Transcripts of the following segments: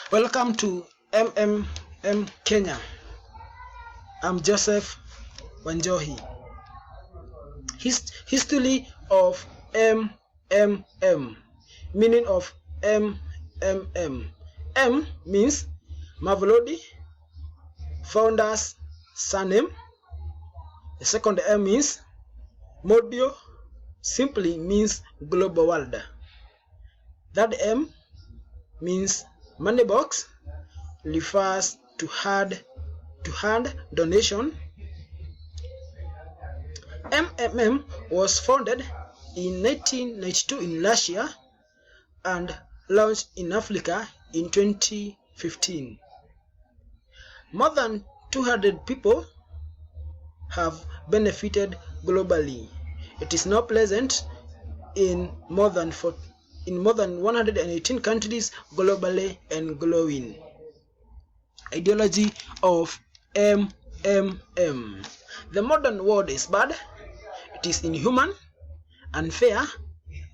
Welcome to MMM Kenya. I'm Joseph Wanjohi. History of MMM. Meaning of MMM. M means Mamelodi, founder's surname. The second M means Modio, simply means global world. That M means money box, refers to hand donation. MMM was founded in 1992 in Russia and launched in Africa in 2015. More than 200 people have benefited globally. It is now present in more than 118 countries globally and growing. Ideology of MMM. The modern world is bad. It is inhuman, unfair,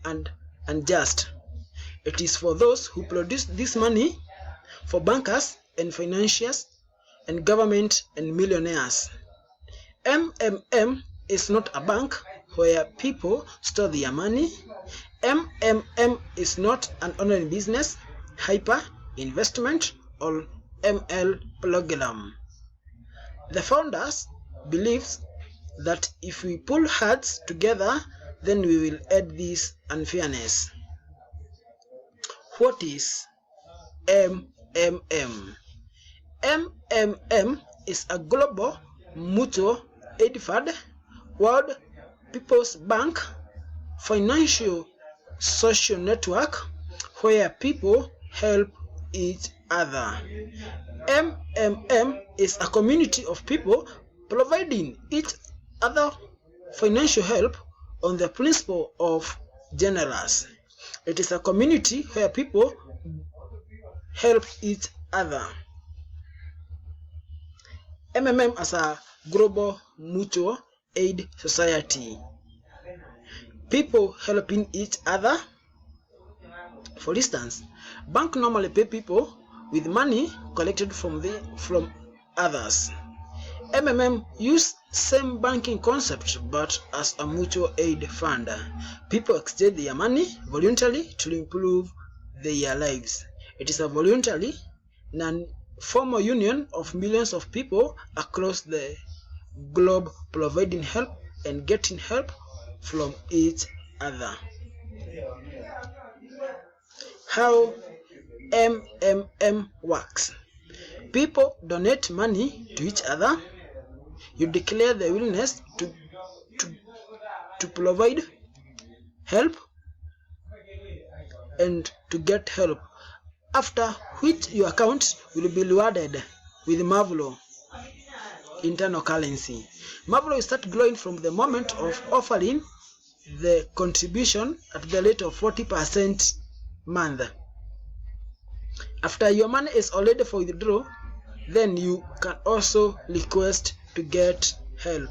and unjust. It is for those who produce this money, for bankers and financiers and government and millionaires. MMM is not a bank where people store their money. MMM is not an online business, hyper investment, or ML program. The founders believe that if we pull heads together, then we will end this unfairness. What is MMM? MMM is a global mutual aid fund, World People's Bank, financial social network where people help each other. MMM is a community of people providing each other financial help on the principle of generous. It is a community where people help each other. MMM as a global mutual aid society. People helping each other. For instance, bank normally pay people with money collected from others. MMM use same banking concept but as a mutual aid fund. People exchange their money voluntarily to improve their lives. It is a voluntary, non-formal union of millions of people across the globe providing help and getting help from each other. How MMM works. People donate money to each other. You declare the willingness to provide help and to get help, after which your account will be rewarded with Mavlo internal currency. Mavlo will start growing from the moment of offering the contribution at the rate of 40% month. After your money is already for withdrawal, then you can also request to get help.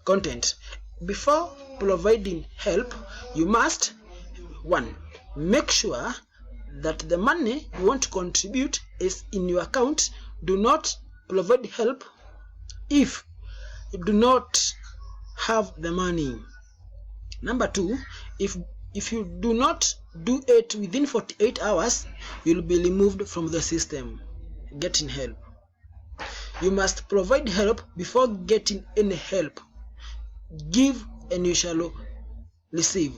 Content. Before providing help, you must 1. Make sure that the money you want to contribute is in your account. Do not provide help if you do not have the money. Number 2, if you do not do it within 48 hours, you will be removed from the system. Getting help. You must provide help before getting any help. Give and you shall receive.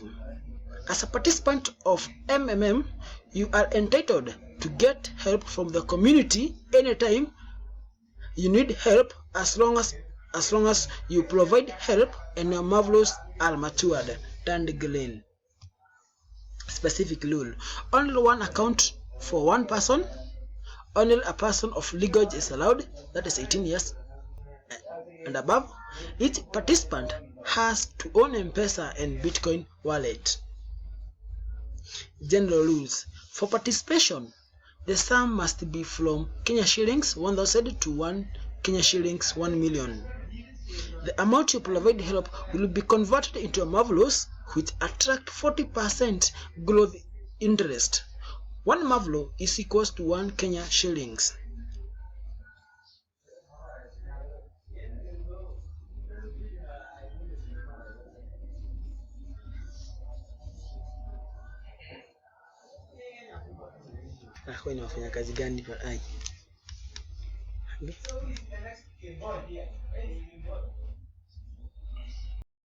As a participant of MMM, you are entitled to get help from the community anytime you need help, as long as you provide help and your marvelous are matured, turned green. Specific rule. Only one account for one person. Only a person of legal age is allowed, that is 18 years and above. Each participant has to own M-Pesa and Bitcoin wallet. General rules. For participation, the sum must be from Kenya shillings 1,000 to 1 Kenya shillings 1 million. The amount you provide help will be converted into a marvelous which attract 40% growth interest. 1 mavlo is equals to 1 Kenya shillings. Kwa ni wafanya kazi gani ai?